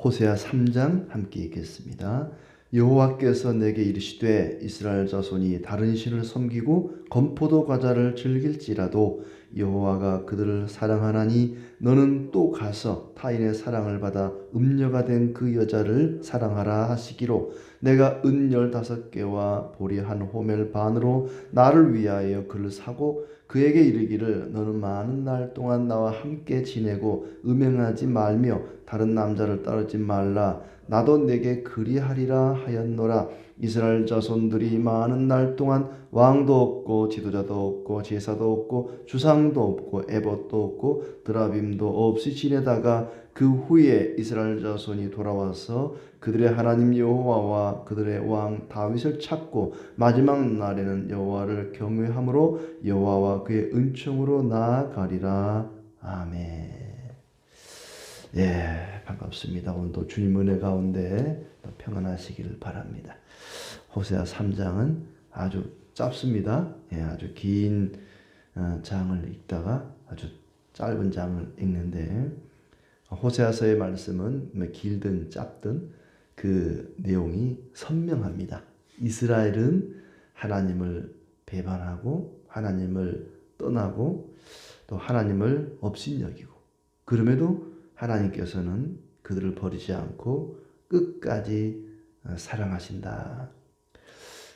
호세아 3장 함께 읽겠습니다. 여호와께서 내게 이르시되 이스라엘 자손이 다른 신을 섬기고 건포도 과자를 즐길지라도 여호와가 그들을 사랑하나니 너는 또 가서 타인의 사랑을 받아 음녀가 된 그 여자를 사랑하라 하시기로 내가 은 15개와 보리 한 호멜 반으로 나를 위하여 그를 사고 그에게 이르기를 너는 많은 날 동안 나와 함께 지내고 음행하지 말며 다른 남자를 따르지 말라. 나도 내게 그리하리라 하였노라. 이스라엘 자손들이 많은 날 동안 왕도 없고 지도자도 없고 제사도 없고 주상도 없고 에봇도 없고 드라빔도 없이 지내다가 그 후에 이스라엘 자손이 돌아와서 그들의 하나님 여호와와 그들의 왕 다윗을 찾고 마지막 날에는 여호와를 경외함으로 여호와와 그의 은총으로 나아가리라. 아멘. 예, 반갑습니다. 오늘도 주님 은혜 가운데 평안하시기를 바랍니다. 호세아 3장은 아주 짧습니다. 예, 아주 긴 장을 읽다가 아주 짧은 장을 읽는데 호세아서의 말씀은 길든 짧든 그 내용이 선명합니다. 이스라엘은 하나님을 배반하고 하나님을 떠나고 또 하나님을 업신여기고 그럼에도 하나님께서는 그들을 버리지 않고 끝까지 사랑하신다.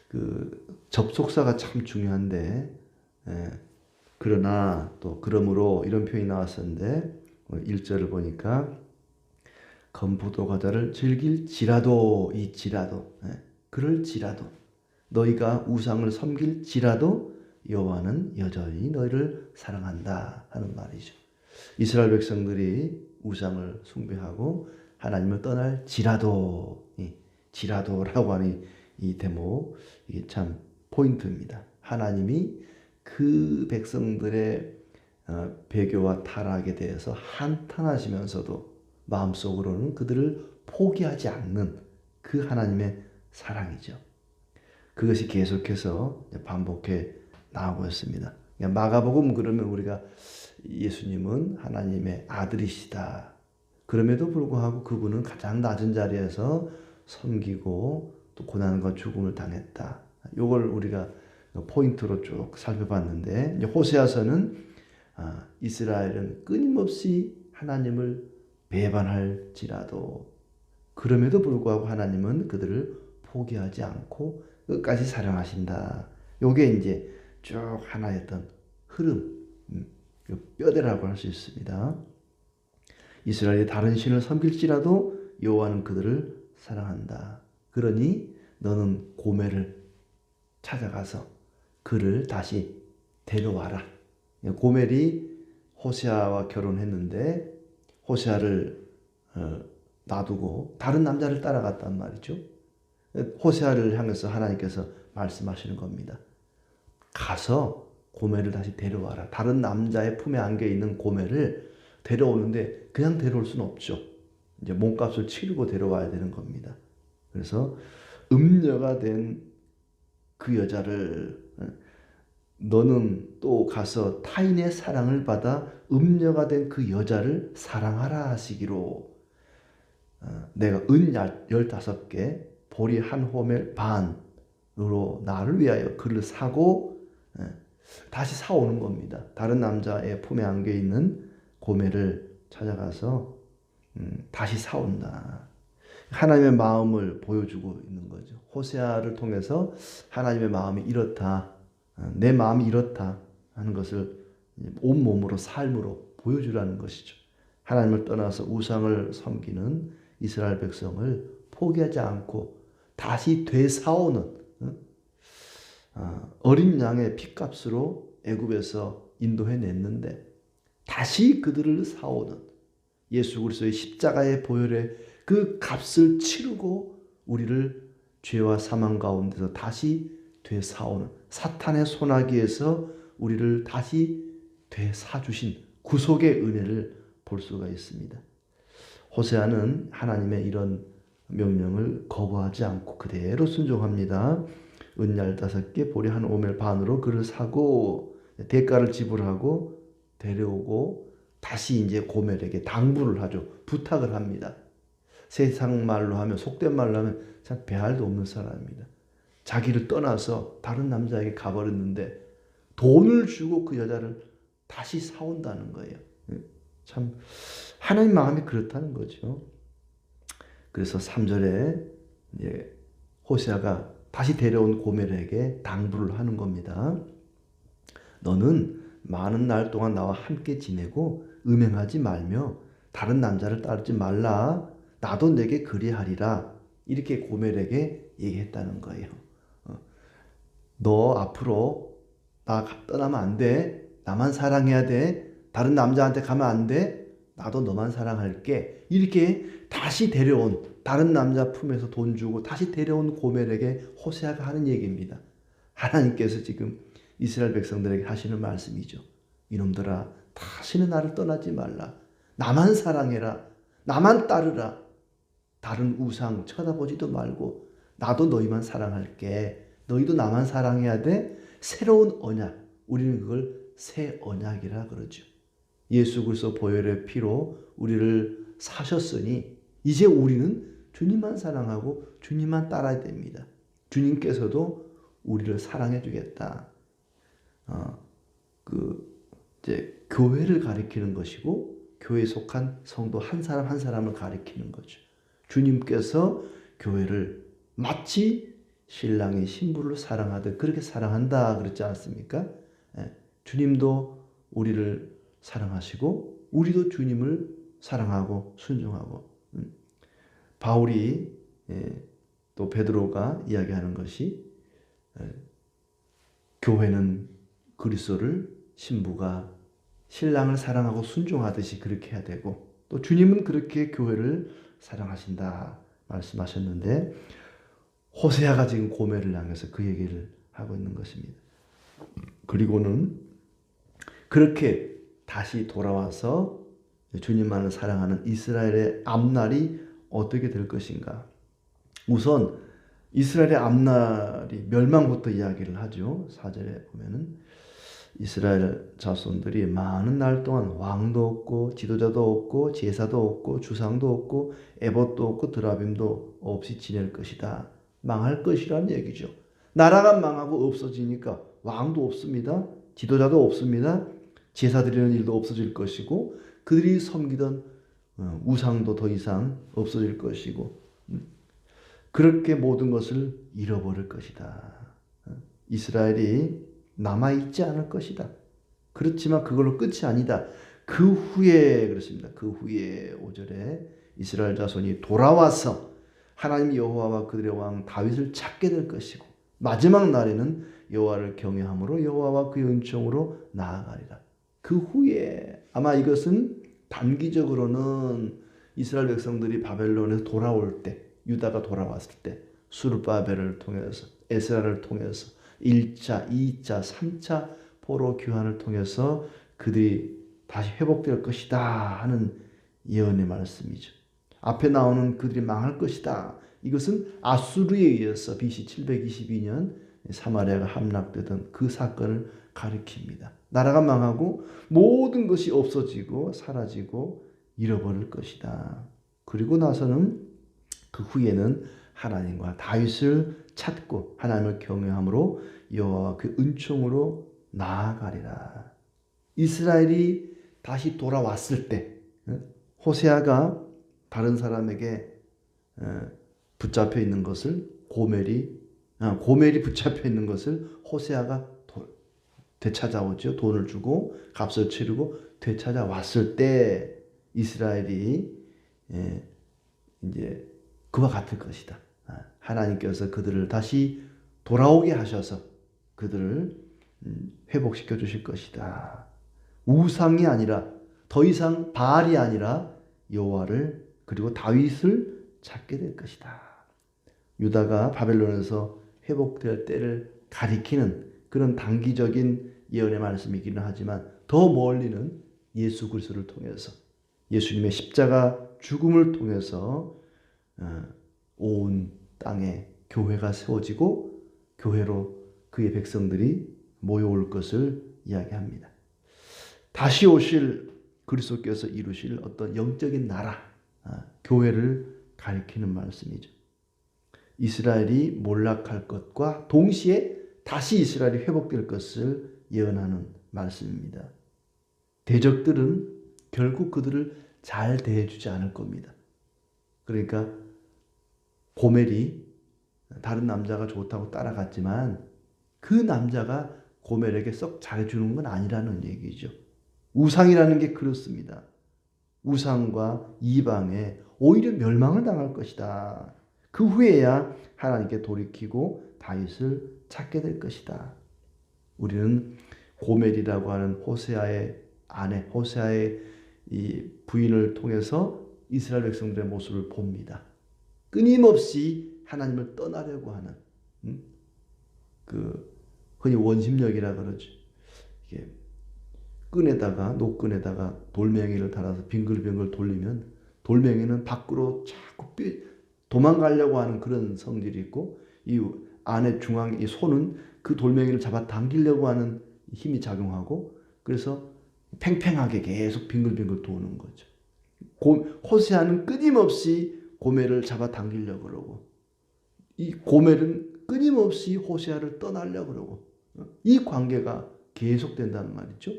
그 접속사가 참 중요한데 그러나 또 그러므로 이런 표현이 나왔었는데 1절을 보니까 건포도 과자를 즐길지라도 그럴지라도 너희가 우상을 섬길지라도 여호와는 여전히 너희를 사랑한다 하는 말이죠. 이스라엘 백성들이 우상을 숭배하고 하나님을 떠날지라도 지라도라고 하는 이 대목 이게 참 포인트입니다. 하나님이 그 백성들의 배교와 타락에 대해서 한탄하시면서도 마음속으로는 그들을 포기하지 않는 그 하나님의 사랑이죠. 그것이 계속해서 반복해 나오고 있습니다. 마가복음 그러면 우리가 예수님은 하나님의 아들이시다. 그럼에도 불구하고 그분은 가장 낮은 자리에서 섬기고 또 고난과 죽음을 당했다. 이걸 우리가 포인트로 쭉 살펴봤는데 호세아서는 이스라엘은 끊임없이 하나님을 배반할지라도 그럼에도 불구하고 하나님은 그들을 포기하지 않고 끝까지 사랑하신다. 이게 이제 쭉 하나의 어떤 흐름, 뼈대라고 할 수 있습니다. 이스라엘이 다른 신을 섬길지라도 여호와는 그들을 사랑한다. 그러니 너는 고멜을 찾아가서 그를 다시 데려와라. 고멜이 호세아와 결혼했는데 호세아를 놔두고 다른 남자를 따라갔단 말이죠. 호세아를 향해서 하나님께서 말씀하시는 겁니다. 가서 고멜을 다시 데려와라. 다른 남자의 품에 안겨 있는 고멜을 데려오는데 그냥 데려올 수는 없죠. 이제 몸값을 치르고 데려와야 되는 겁니다. 그래서 음녀가 된 그 여자를 너는 또 가서 타인의 사랑을 받아 음녀가 된 그 여자를 사랑하라 하시기로 내가 은 15개 보리 한 호멜 반으로 나를 위하여 그를 사고 다시 사오는 겁니다. 다른 남자의 품에 안겨 있는 고멜을 찾아가서 다시 사온다. 하나님의 마음을 보여주고 있는 거죠. 호세아를 통해서 하나님의 마음이 이렇다. 내 마음이 이렇다 하는 것을 온몸으로 삶으로 보여주라는 것이죠. 하나님을 떠나서 우상을 섬기는 이스라엘 백성을 포기하지 않고 다시 되사오는 어린 양의 핏값으로 애굽에서 인도해냈는데 다시 그들을 사오는 예수 그리스도의 십자가의 보혈의 그 값을 치르고 우리를 죄와 사망 가운데서 다시 되사오는 사탄의 소나기에서 우리를 다시 되사주신 구속의 은혜를 볼 수가 있습니다. 호세아는 하나님의 이런 명령을 거부하지 않고 그대로 순종합니다. 은 15개 보리 한 오멜 반으로 그를 사고 대가를 지불하고 데려오고 다시 이제 고멜에게 당부를 하죠. 부탁을 합니다. 세상 말로 하면, 속된 말로 하면 참 배알도 없는 사람입니다. 자기를 떠나서 다른 남자에게 가버렸는데 돈을 주고 그 여자를 다시 사온다는 거예요. 참 하나님 마음이 그렇다는 거죠. 그래서 3절에 호세아가 다시 데려온 고멜에게 당부를 하는 겁니다. 너는 많은 날 동안 나와 함께 지내고 음행하지 말며 다른 남자를 따르지 말라. 나도 내게 그리하리라. 이렇게 고멜에게 얘기했다는 거예요. 너 앞으로 나 떠나면 안 돼. 나만 사랑해야 돼. 다른 남자한테 가면 안 돼. 나도 너만 사랑할게. 이렇게 다시 데려온, 다른 남자 품에서 돈 주고 다시 데려온 고멜에게 호세아가 하는 얘기입니다. 하나님께서 지금 이스라엘 백성들에게 하시는 말씀이죠. 이놈들아, 다시는 나를 떠나지 말라. 나만 사랑해라. 나만 따르라. 다른 우상 쳐다보지도 말고 나도 너희만 사랑할게. 너희도 나만 사랑해야 돼. 새로운 언약. 우리는 그걸 새 언약이라 그러죠. 예수 그리스도 보혈의 피로 우리를 사셨으니 이제 우리는 주님만 사랑하고 주님만 따라야 됩니다. 주님께서도 우리를 사랑해 주겠다. 이제 교회를 가리키는 것이고 교회에 속한 성도 한 사람 한 사람을 가리키는 거죠. 주님께서 교회를 마치 신랑이 신부를 사랑하듯 그렇게 사랑한다 그랬지 않습니까? 주님도 우리를 사랑하시고 우리도 주님을 사랑하고 순종하고 바울이 또 베드로가 이야기하는 것이 교회는 그리스도를 신부가 신랑을 사랑하고 순종하듯이 그렇게 해야 되고 또 주님은 그렇게 교회를 사랑하신다 말씀하셨는데 호세아가 지금 고멜을 향해서 그 얘기를 하고 있는 것입니다. 그리고는 그렇게 다시 돌아와서 주님만을 사랑하는 이스라엘의 앞날이 어떻게 될 것인가. 우선 이스라엘의 앞날이 멸망부터 이야기를 하죠. 4절에 보면은 이스라엘 자손들이 많은 날 동안 왕도 없고 지도자도 없고 제사도 없고 주상도 없고 에봇도 없고 드라빔도 없이 지낼 것이다. 망할 것이라는 얘기죠. 나라가 망하고 없어지니까 왕도 없습니다. 지도자도 없습니다. 제사 드리는 일도 없어질 것이고 그들이 섬기던 우상도 더 이상 없어질 것이고 그렇게 모든 것을 잃어버릴 것이다. 이스라엘이 남아있지 않을 것이다. 그렇지만 그걸로 끝이 아니다. 그 후에 그렇습니다. 그 후에 5절에 이스라엘 자손이 돌아와서 하나님 여호와와 그들의 왕 다윗을 찾게 될 것이고 마지막 날에는 여호와를 경외함으로 여호와와 그의 은총으로 나아가리라. 그 후에 아마 이것은 단기적으로는 이스라엘 백성들이 바벨론에서 돌아올 때 유다가 돌아왔을 때 수르바벨을 통해서 에스라를 통해서 1차, 2차, 3차 포로 교환을 통해서 그들이 다시 회복될 것이다 하는 예언의 말씀이죠. 앞에 나오는 그들이 망할 것이다. 이것은 아수르에 의해서 BC 722년 사마리아가 함락되던 그 사건을 가리킵니다. 나라가 망하고 모든 것이 없어지고 사라지고 잃어버릴 것이다. 그리고 나서는 그 후에는 하나님과 다윗을 찾고 하나님을 경외함으로 여호와와 그 은총으로 나아가리라. 이스라엘이 다시 돌아왔을 때 호세아가 다른 사람에게 붙잡혀 있는 것을 고멜이 붙잡혀 있는 것을 호세아가 되찾아오죠. 돈을 주고 값을 치르고 되찾아왔을 때 이스라엘이 이제 그와 같을 것이다. 하나님께서 그들을 다시 돌아오게 하셔서 그들을 회복시켜 주실 것이다. 우상이 아니라 더 이상 바알이 아니라 여호와를 그리고 다윗을 찾게 될 것이다. 유다가 바벨론에서 회복될 때를 가리키는 그런 단기적인 예언의 말씀이기는 하지만 더 멀리는 예수 그리스도를 통해서 예수님의 십자가 죽음을 통해서 온 땅에 교회가 세워지고 교회로 그의 백성들이 모여올 것을 이야기합니다. 다시 오실 그리스도께서 이루실 어떤 영적인 나라, 교회를 가리키는 말씀이죠. 이스라엘이 몰락할 것과 동시에 다시 이스라엘이 회복될 것을 예언하는 말씀입니다. 대적들은 결국 그들을 잘 대해주지 않을 겁니다. 그러니까 고멜이 다른 남자가 좋다고 따라갔지만 그 남자가 고멜에게 썩 잘해주는 건 아니라는 얘기죠. 우상이라는 게 그렇습니다. 우상과 이방에 오히려 멸망을 당할 것이다. 그 후에야 하나님께 돌이키고 다윗을 찾게 될 것이다. 우리는 고멜이라고 하는 호세아의 아내, 호세아의 이 부인을 통해서 이스라엘 백성들의 모습을 봅니다. 끊임없이 하나님을 떠나려고 하는 그 흔히 원심력이라 그러죠. 이게 끈에다가 노끈에다가 돌멩이를 달아서 빙글빙글 돌리면 돌멩이는 밖으로 자꾸 도망가려고 하는 그런 성질이 있고 이 안에 중앙 이 손은 그 돌멩이를 잡아 당기려고 하는 힘이 작용하고 그래서 팽팽하게 계속 빙글빙글 도는 거죠. 호세아는 끊임없이 고멜을 잡아 당기려고 그러고 이 고멜은 끊임없이 호세아를 떠나려고 그러고 이 관계가 계속된다는 말이죠.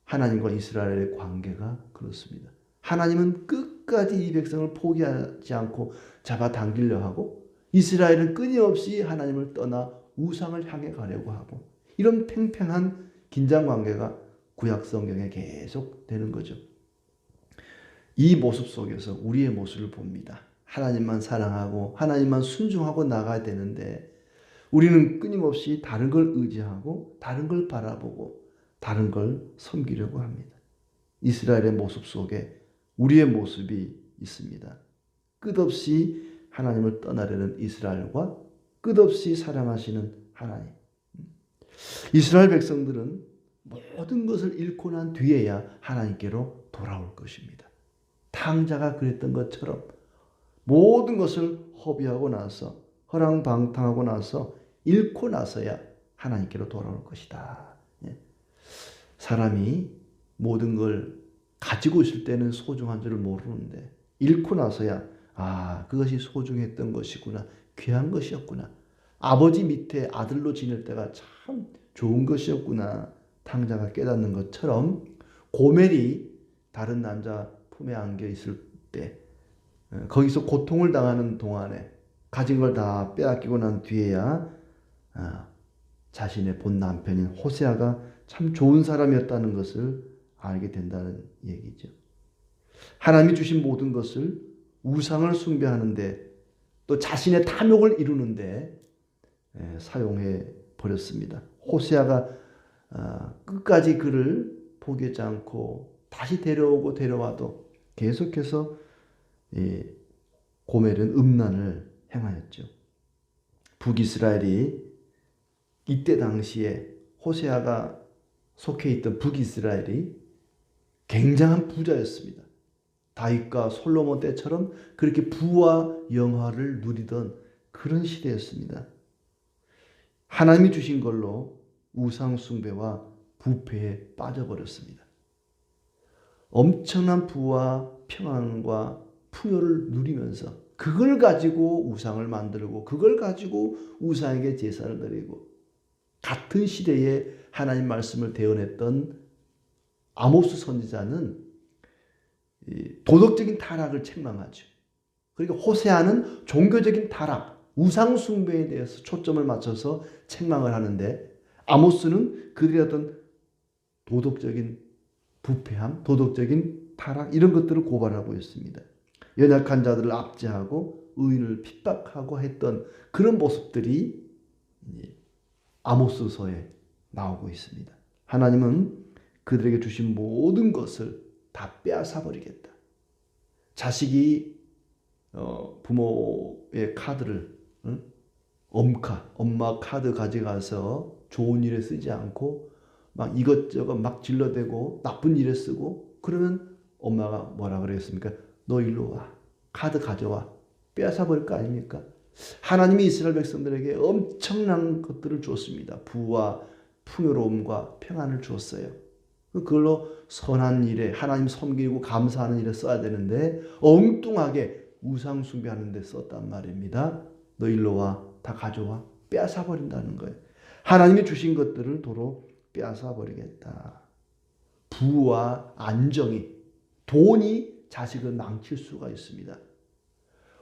하나님과 이스라엘의 관계가 그렇습니다. 하나님은 끝까지 이 백성을 포기하지 않고 잡아당기려 하고 이스라엘은 끊임없이 하나님을 떠나 우상을 향해 가려고 하고 이런 팽팽한 긴장관계가 구약 성경에 계속 되는 거죠. 이 모습 속에서 우리의 모습을 봅니다. 하나님만 사랑하고 하나님만 순종하고 나가야 되는데 우리는 끊임없이 다른 걸 의지하고 다른 걸 바라보고 다른 걸 섬기려고 합니다. 이스라엘의 모습 속에 우리의 모습이 있습니다. 끝없이 하나님을 떠나려는 이스라엘과 끝없이 사랑하시는 하나님. 이스라엘 백성들은 모든 것을 잃고 난 뒤에야 하나님께로 돌아올 것입니다. 탕자가 그랬던 것처럼 모든 것을 허비하고 나서 허랑방탕하고 나서 잃고 나서야 하나님께로 돌아올 것이다. 사람이 모든 걸 가지고 있을 때는 소중한 줄을 모르는데 잃고 나서야 그것이 소중했던 것이구나. 귀한 것이었구나. 아버지 밑에 아들로 지낼 때가 참 좋은 것이었구나. 탕자가 깨닫는 것처럼 고멜이 다른 남자 품에 안겨 있을 때 거기서 고통을 당하는 동안에 가진 걸 다 빼앗기고 난 뒤에야 자신의 본 남편인 호세아가 참 좋은 사람이었다는 것을 알게 된다는 얘기죠. 하나님이 주신 모든 것을 우상을 숭배하는데 또 자신의 탐욕을 이루는데 사용해 버렸습니다. 호세아가 끝까지 그를 포기하지 않고 다시 데려오고 데려와도 계속해서 고멜은 음란을 행하였죠. 북이스라엘이 이때 당시에 호세아가 속해 있던 북이스라엘이 굉장한 부자였습니다. 다윗과 솔로몬 때처럼 그렇게 부와 영화를 누리던 그런 시대였습니다. 하나님이 주신 걸로 우상 숭배와 부패에 빠져버렸습니다. 엄청난 부와 평안과 풍요를 누리면서 그걸 가지고 우상을 만들고 그걸 가지고 우상에게 제사를 드리고 같은 시대에 하나님 말씀을 대언했던 아모스 선지자는 도덕적인 타락을 책망하죠. 그리고 호세아는 종교적인 타락, 우상 숭배에 대해서 초점을 맞춰서 책망을 하는데 아모스는 그들의 어떤 도덕적인 부패함, 도덕적인 타락 이런 것들을 고발하고 있습니다. 연약한 자들을 압제하고 의인을 핍박하고 했던 그런 모습들이 아모스서에 나오고 있습니다. 하나님은 그들에게 주신 모든 것을 다 빼앗아 버리겠다. 자식이 부모의 카드를 엄마 카드 가져가서 좋은 일에 쓰지 않고 막 이것저것 막 질러대고 나쁜 일에 쓰고 그러면 엄마가 뭐라 그러겠습니까? 너 일로 와. 카드 가져와. 빼앗아 버릴 거 아닙니까? 하나님이 이스라엘 백성들에게 엄청난 것들을 주었습니다. 부와 풍요로움과 평안을 주었어요. 그걸로 선한 일에 하나님 섬기고 감사하는 일에 써야 되는데 엉뚱하게 우상 숭배하는 데 썼단 말입니다. 너 일로 와. 다 가져와. 빼앗아 버린다는 거예요. 하나님이 주신 것들을 도로 빼앗아 버리겠다. 부와 안정이, 돈이 자식을 망칠 수가 있습니다.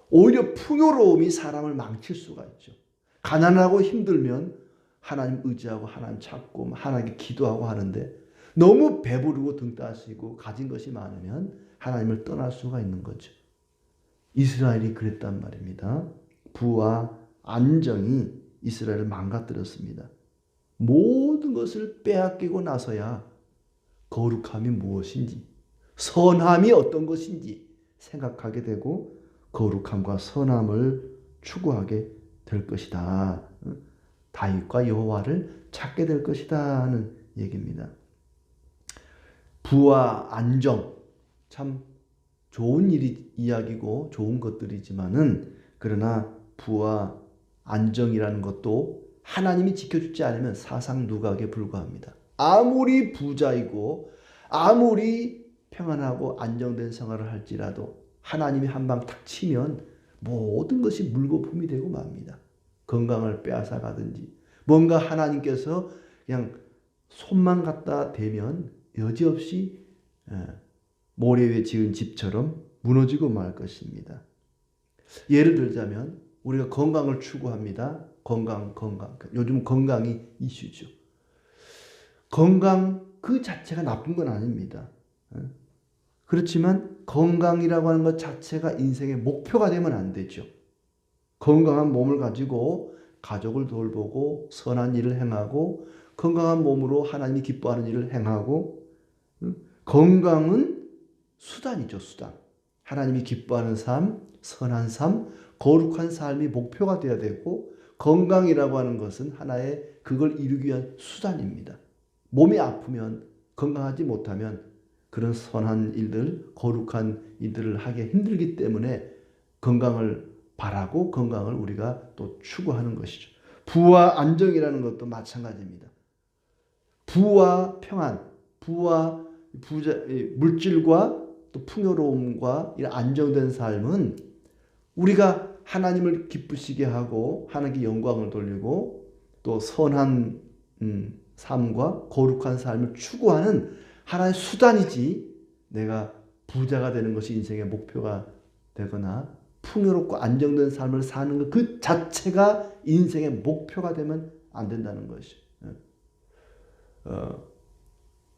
오히려 풍요로움이 사람을 망칠 수가 있죠. 가난하고 힘들면 하나님 의지하고 하나님 찾고 하나님께 기도하고 하는데 너무 배부르고 등 따시고 가진 것이 많으면 하나님을 떠날 수가 있는 거죠. 이스라엘이 그랬단 말입니다. 부와 안정이 이스라엘을 망가뜨렸습니다. 모든 것을 빼앗기고 나서야 거룩함이 무엇인지, 선함이 어떤 것인지 생각하게 되고 거룩함과 선함을 추구하게 될 것이다. 다윗과 여호와를 찾게 될 것이다 하는 얘기입니다. 부와 안정, 참 좋은 이야기고 좋은 것들이지만은 그러나 부와 안정이라는 것도 하나님이 지켜주지 않으면 사상 누각에 불과합니다. 아무리 부자이고 아무리 평안하고 안정된 생활을 할지라도 하나님이 한 방 탁 치면 모든 것이 물거품이 되고 맙니다. 건강을 빼앗아 가든지 뭔가 하나님께서 그냥 손만 갖다 대면 여지없이 모래 위에 지은 집처럼 무너지고 말 것입니다. 예를 들자면 우리가 건강을 추구합니다. 건강. 요즘 건강이 이슈죠. 건강 그 자체가 나쁜 건 아닙니다. 그렇지만 건강이라고 하는 것 자체가 인생의 목표가 되면 안 되죠. 건강한 몸을 가지고 가족을 돌보고 선한 일을 행하고 건강한 몸으로 하나님이 기뻐하는 일을 행하고 건강은 수단이죠. 수단. 하나님이 기뻐하는 삶, 선한 삶, 거룩한 삶이 목표가 되어야 되고 건강이라고 하는 것은 하나의 그걸 이루기 위한 수단입니다. 몸이 아프면 건강하지 못하면 그런 선한 일들, 거룩한 일들을 하기 힘들기 때문에 건강을 바라고 건강을 우리가 또 추구하는 것이죠. 부와 안정이라는 것도 마찬가지입니다. 부와 평안, 부와 물질과 또 풍요로움과 이런 안정된 삶은 우리가 하나님을 기쁘시게 하고 하나님께 영광을 돌리고 또 선한 삶과 거룩한 삶을 추구하는 하나의 수단이지 내가 부자가 되는 것이 인생의 목표가 되거나 풍요롭고 안정된 삶을 사는 것 그 자체가 인생의 목표가 되면 안 된다는 것이죠.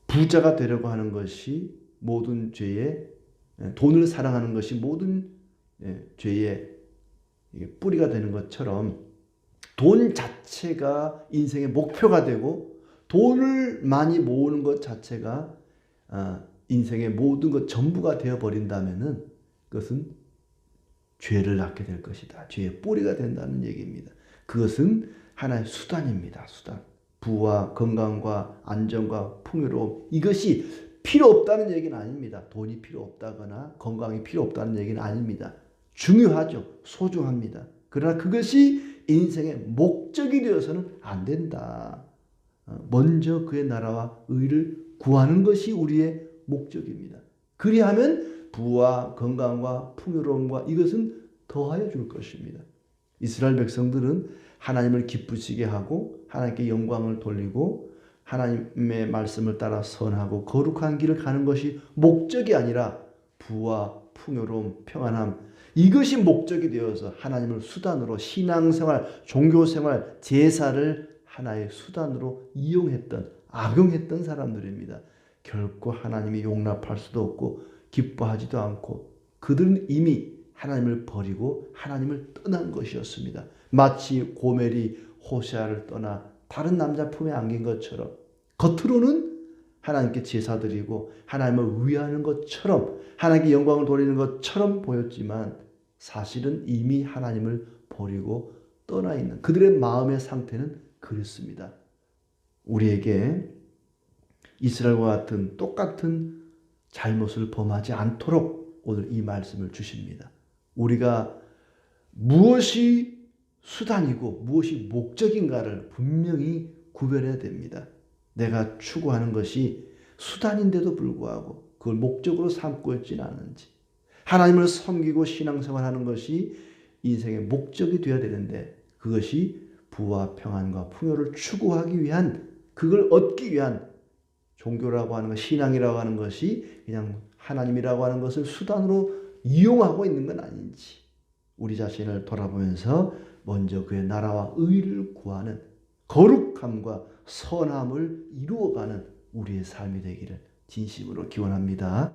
부자가 되려고 하는 것이 모든 죄의 돈을 사랑하는 것이 모든 죄의 뿌리가 되는 것처럼 돈 자체가 인생의 목표가 되고 돈을 많이 모으는 것 자체가 인생의 모든 것 전부가 되어버린다면은 그것은 죄를 낳게 될 것이다. 죄의 뿌리가 된다는 얘기입니다. 그것은 하나의 수단입니다. 수단. 부와 건강과 안정과 풍요로움 이것이 필요 없다는 얘기는 아닙니다. 돈이 필요 없다거나 건강이 필요 없다는 얘기는 아닙니다. 중요하죠. 소중합니다. 그러나 그것이 인생의 목적이 되어서는 안 된다. 먼저 그의 나라와 의를 구하는 것이 우리의 목적입니다. 그리하면 부와 건강과 풍요로움과 이것은 더하여 줄 것입니다. 이스라엘 백성들은 하나님을 기쁘시게 하고 하나님께 영광을 돌리고 하나님의 말씀을 따라 선하고 거룩한 길을 가는 것이 목적이 아니라 부와 풍요로움, 평안함 이것이 목적이 되어서 하나님을 수단으로 신앙생활, 종교생활, 제사를 하나의 수단으로 이용했던, 악용했던 사람들입니다. 결코 하나님이 용납할 수도 없고 기뻐하지도 않고 그들은 이미 하나님을 버리고 하나님을 떠난 것이었습니다. 마치 고멜이 호세아를 떠나 다른 남자 품에 안긴 것처럼 겉으로는 하나님께 제사 드리고 하나님을 위하는 것처럼 하나님께 영광을 돌리는 것처럼 보였지만 사실은 이미 하나님을 버리고 떠나 있는 그들의 마음의 상태는 그렇습니다. 우리에게 이스라엘과 같은 똑같은 잘못을 범하지 않도록 오늘 이 말씀을 주십니다. 우리가 무엇이 수단이고 무엇이 목적인가를 분명히 구별해야 됩니다. 내가 추구하는 것이 수단인데도 불구하고 그걸 목적으로 삼고 있지는 않은지 하나님을 섬기고 신앙생활하는 것이 인생의 목적이 되어야 되는데 그것이 부와 평안과 풍요를 추구하기 위한 그걸 얻기 위한 종교라고 하는 것, 신앙이라고 하는 것이 그냥 하나님이라고 하는 것을 수단으로 이용하고 있는 건 아닌지 우리 자신을 돌아보면서 먼저 그의 나라와 의를 구하는 거룩함과 선함을 이루어가는 우리의 삶이 되기를 진심으로 기원합니다.